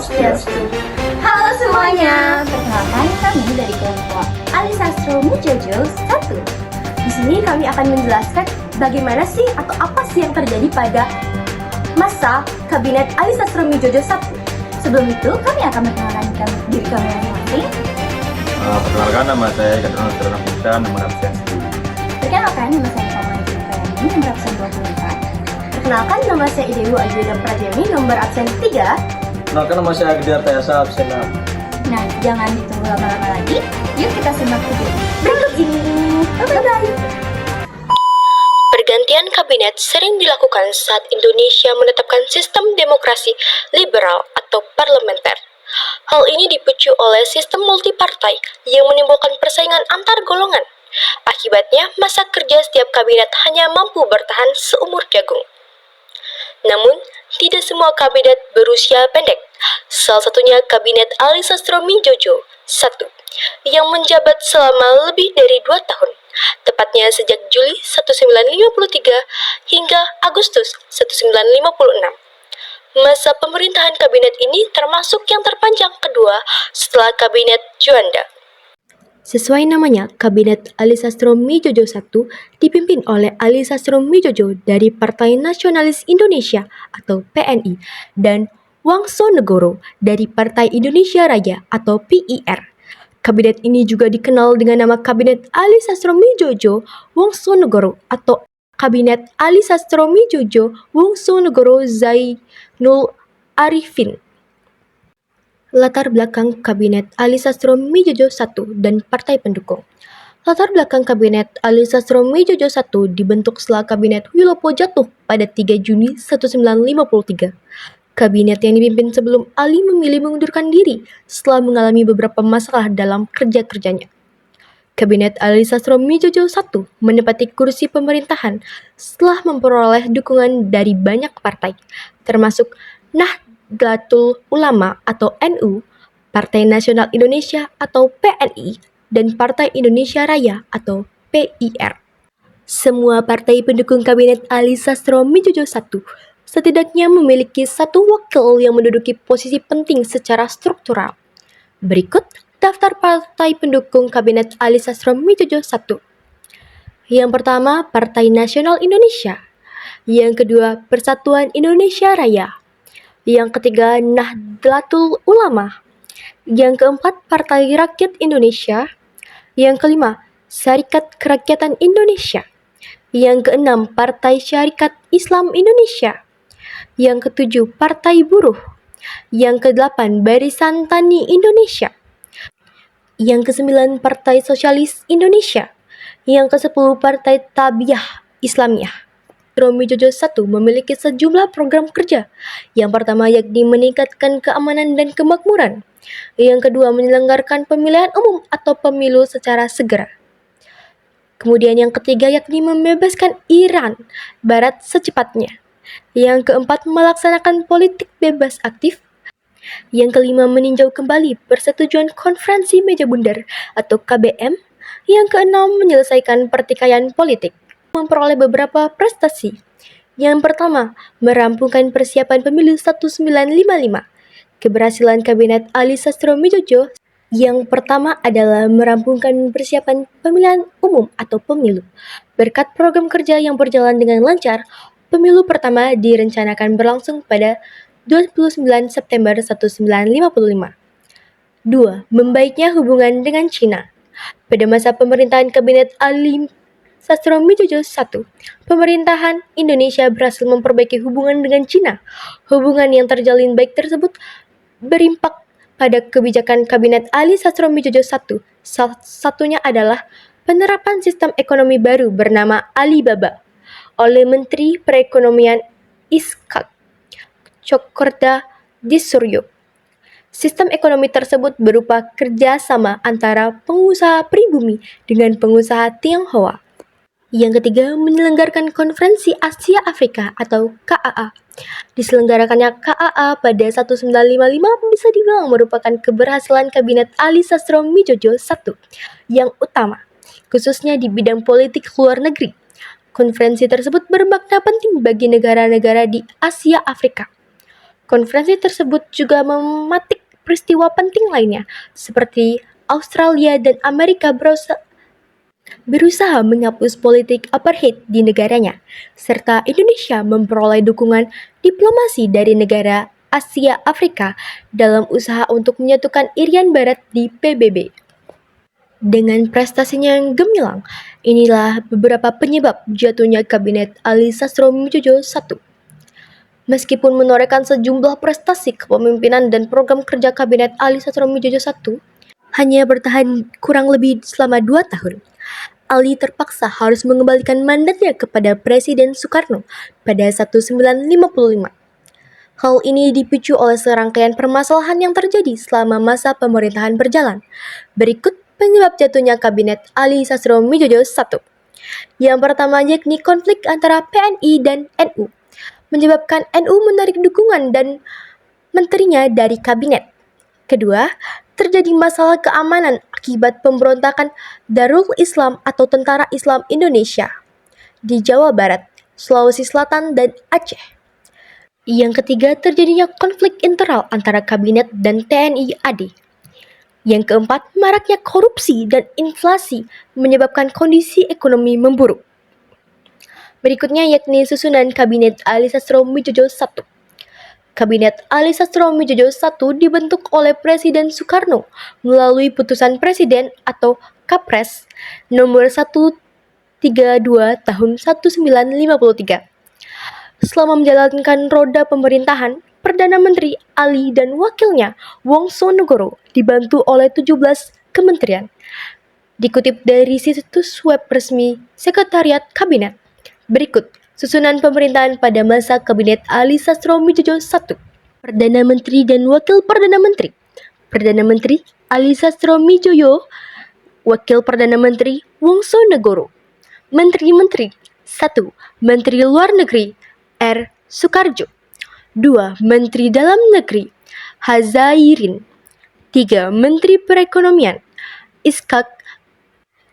Swastiastu. Halo semuanya, perkenalkan kami dari kelompok Alisastro Mijojo 1. Di sini kami akan menjelaskan bagaimana sih atau apa sih yang terjadi pada masa Kabinet Alisastro Mijojo 1. Sebelum itu, kami akan memperkenalkan diri kami masing-masing. Perkenalkan, nama saya Kadrona Terana Putra, nomor absen 10. Perkenalkan, nama saya Kamal Jumkayani, nomor absen 24. Perkenalkan, nama saya Idewu Ajuda Prajani, nomor absen 3. Perkenalkan, nama saya Agdiar Tayasa, absen 6. Nah, jangan ditunggu lama-lama lagi. Yuk kita simak video berikut ini. Bye-bye. Pergantian kabinet sering dilakukan saat Indonesia menetapkan sistem demokrasi liberal atau parlementer. Hal ini dipicu oleh sistem multipartai yang menimbulkan persaingan antar golongan. Akibatnya, masa kerja setiap kabinet hanya mampu bertahan seumur jagung. Namun, tidak semua kabinet berusia pendek. Salah satunya Kabinet Alisastro Mijojo 1 yang menjabat selama lebih dari 2 tahun. Tepatnya sejak Juli 1953 hingga Agustus 1956. Masa pemerintahan kabinet ini termasuk yang terpanjang kedua setelah Kabinet Juanda. Sesuai namanya, Kabinet Alisastro Mijojo 1 dipimpin oleh Alisastro Mijojo dari Partai Nasionalis Indonesia atau PNI dan Wongsonegoro dari Partai Indonesia Raya atau PIR. Kabinet ini juga dikenal dengan nama Kabinet Alisastro Mijojo Wongsonegoro atau Kabinet Alisastro Mijojo Wongsonegoro Zainul Arifin. Latar belakang Kabinet Alisastro Mijojo 1 dan partai pendukung. Latar belakang Kabinet Alisastro Mijojo 1 dibentuk setelah Kabinet Wilopo jatuh pada 3 Juni 1953. Kabinet yang dipimpin sebelum Ali memilih mengundurkan diri setelah mengalami beberapa masalah dalam kerja-kerjanya. Kabinet Alisastro Mijojo 1 menempati kursi pemerintahan setelah memperoleh dukungan dari banyak partai, termasuk Nahdlatul Ulama atau NU, Partai Nasional Indonesia atau PNI, dan Partai Indonesia Raya atau PIR. Semua partai pendukung Kabinet Alisastro Mijojo 1 setidaknya memiliki satu wakil yang menduduki posisi penting secara struktural. Berikut daftar partai pendukung Kabinet Alisastro Mijojo 1. Yang pertama, Partai Nasional Indonesia. Yang kedua, Persatuan Indonesia Raya. Yang ketiga, Nahdlatul Ulama. Yang keempat, Partai Rakyat Indonesia. Yang kelima, Syarikat Kerakyatan Indonesia. Yang keenam, Partai Syarikat Islam Indonesia. Yang ketujuh, Partai Buruh. Yang kedelapan, Barisan Tani Indonesia. Yang kesembilan, Partai Sosialis Indonesia. Yang kesepuluh, Partai Tabiah Islamiyah. Mijojo 1 memiliki sejumlah program kerja. Yang pertama yakni meningkatkan keamanan dan kemakmuran. Yang kedua, menyelenggarakan pemilihan umum atau pemilu secara segera. Kemudian yang ketiga yakni membebaskan Iran Barat secepatnya. Yang keempat, melaksanakan politik bebas aktif. Yang kelima, meninjau kembali persetujuan konferensi meja bundar atau KBM. Yang keenam, menyelesaikan pertikaian politik. Memperoleh beberapa prestasi. Yang pertama, merampungkan persiapan pemilu 1955. Keberhasilan Kabinet Alisastro Mijojo yang pertama adalah merampungkan persiapan pemilihan umum atau pemilu. Berkat program kerja yang berjalan dengan lancar, pemilu pertama direncanakan berlangsung pada 29 September 1955. 2. Membaiknya hubungan dengan Cina. Pada masa pemerintahan Kabinet Alisastro Mijojo 1, pemerintahan Indonesia berhasil memperbaiki hubungan dengan Cina. Hubungan yang terjalin baik tersebut berimpak pada kebijakan Kabinet Alisastro Mijojo 1. Salah satunya adalah penerapan sistem ekonomi baru bernama Alibaba oleh Menteri Perekonomian Ishak Cokorda Disuryo. Sistem ekonomi tersebut berupa kerjasama antara pengusaha pribumi dengan pengusaha Tionghoa. Yang ketiga, menyelenggarakan Konferensi Asia Afrika atau KAA. Diselenggarakannya KAA pada 1955 bisa dibilang merupakan keberhasilan Kabinet Alisastro Mijojo 1 yang utama, khususnya di bidang politik luar negeri. Konferensi tersebut bermakna penting bagi negara-negara di Asia Afrika. Konferensi tersebut juga mematik peristiwa penting lainnya, seperti Australia dan Amerika berusaha menghapus politik apartheid di negaranya, serta Indonesia memperoleh dukungan diplomasi dari negara Asia Afrika dalam usaha untuk menyatukan Irian Barat di PBB. Dengan prestasinya yang gemilang, inilah beberapa penyebab jatuhnya Kabinet Ali Sastro-Mujiojo I. Meskipun menorehkan sejumlah prestasi kepemimpinan dan program kerja Kabinet Ali Sastro-Mujiojo I hanya bertahan kurang lebih selama 2 tahun, Ali terpaksa harus mengembalikan mandatnya kepada Presiden Soekarno pada 1955. Hal ini dipicu oleh serangkaian permasalahan yang terjadi selama masa pemerintahan berjalan. Berikut penyebab jatuhnya Kabinet Ali Sastro-Mujiojo I. Yang pertama yakni konflik antara PNI dan NU, menyebabkan NU menarik dukungan dan menterinya dari kabinet. Kedua, terjadi masalah keamanan akibat pemberontakan Darul Islam atau Tentara Islam Indonesia di Jawa Barat, Sulawesi Selatan, dan Aceh. Yang ketiga, terjadinya konflik internal antara kabinet dan TNI AD. Yang keempat, maraknya korupsi dan inflasi menyebabkan kondisi ekonomi memburuk. Berikutnya yakni susunan Kabinet Ali Sastro-Mujiojo I. Kabinet Ali Sastro-Mujiojo I dibentuk oleh Presiden Soekarno melalui putusan Presiden atau Kapres nomor 132 tahun 1953. Selama menjalankan roda pemerintahan, Perdana Menteri Ali dan wakilnya Wongsonegoro dibantu oleh 17 kementerian. Dikutip dari situs web resmi Sekretariat Kabinet. Berikut susunan pemerintahan pada masa Kabinet Ali Sastro-Mujiojo I. Perdana Menteri dan Wakil Perdana Menteri. Perdana Menteri Ali Sastro-Mujiojo, Wakil Perdana Menteri Wongsonegoro. Menteri-Menteri. 1. Menteri Luar Negeri R. Soekarjo. 2. Menteri Dalam Negeri Hazairin. 3. Menteri Perekonomian Iskak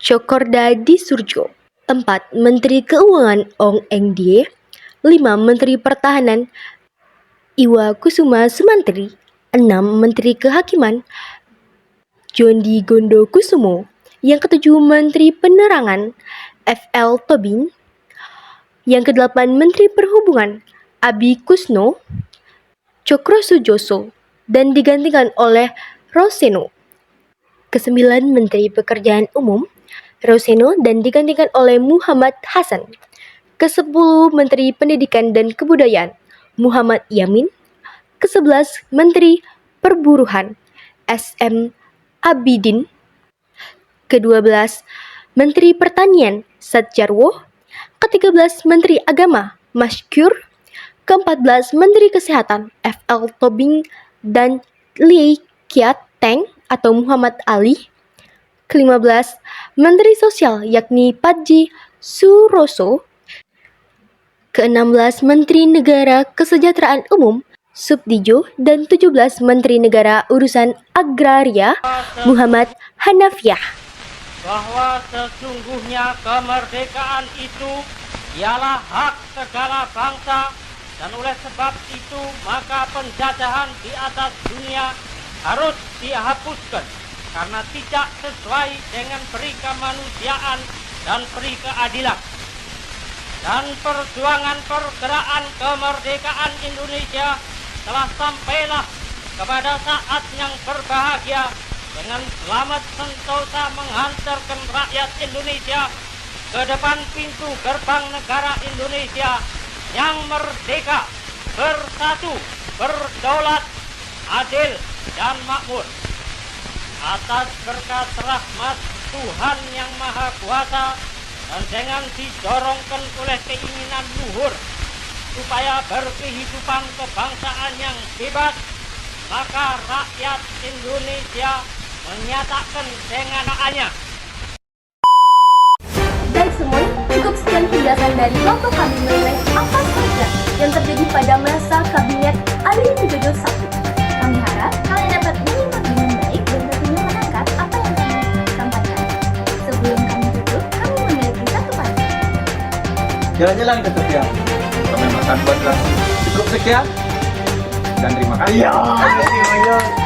Cokorda-Disurjo. 4. Menteri Keuangan Ong Eng Die. 5. Menteri Pertahanan Iwa Kusuma Sumantri. 6. Menteri Kehakiman Jondi Gondo Kusumo. Yang ketujuh, Menteri Penerangan F.L. Tobing. Yang kedelapan, Menteri Perhubungan Abi Kusno Cokrosujoso dan digantikan oleh Roseno. Kesembilan, Menteri Pekerjaan Umum Roseno dan digantikan oleh Muhammad Hasan. Kesepuluh, Menteri Pendidikan dan Kebudayaan Muhammad Yamin. Kesebelas, Menteri Perburuhan S.M. Abidin. Kedua-belas, Menteri Pertanian Satjarwo. Ke-13, Menteri Agama Maskur. Ke-14, Menteri Kesehatan F.L. Tobing dan Lee Kiat Teng atau Muhammad Ali. Ke-15, Menteri Sosial yakni Padji Suroso. Ke-16, Menteri Negara Kesejahteraan Umum Subdijo. Dan 17, Menteri Negara Urusan Agraria Muhammad Hanafiah. Bahwa sesungguhnya kemerdekaan itu ialah hak segala bangsa, dan oleh sebab itu maka penjajahan di atas dunia harus dihapuskan karena tidak sesuai dengan peri kemanusiaan dan peri keadilan. Dan perjuangan pergerakan kemerdekaan Indonesia telah sampailah kepada saat yang berbahagia dengan selamat sentosa menghantarkan rakyat Indonesia ke depan pintu gerbang negara Indonesia yang merdeka, bersatu, berdaulat, adil, dan makmur. Atas berkat rahmat Tuhan Yang Maha Kuasa dan dengan didorongkan oleh keinginan luhur supaya berkehidupan kebangsaan yang bebas, maka rakyat Indonesia menyatakan dengan doanya. Dan semuanya cukup sekian penjelasan dari kelompok kami mengenai apa saja yang terjadi pada masa Kabinet Ali Sastro I. Kami harap kalian dapat menyimak dengan baik dan tentunya menangkap apa yang kami sampaikan. Sebelum kami tutup, kami memiliki satu pantun. Jalan-jalan ke Tokyo. Kami makan buatlah. Cukup sekian. dan terima kasih. Iya, makasih banyak.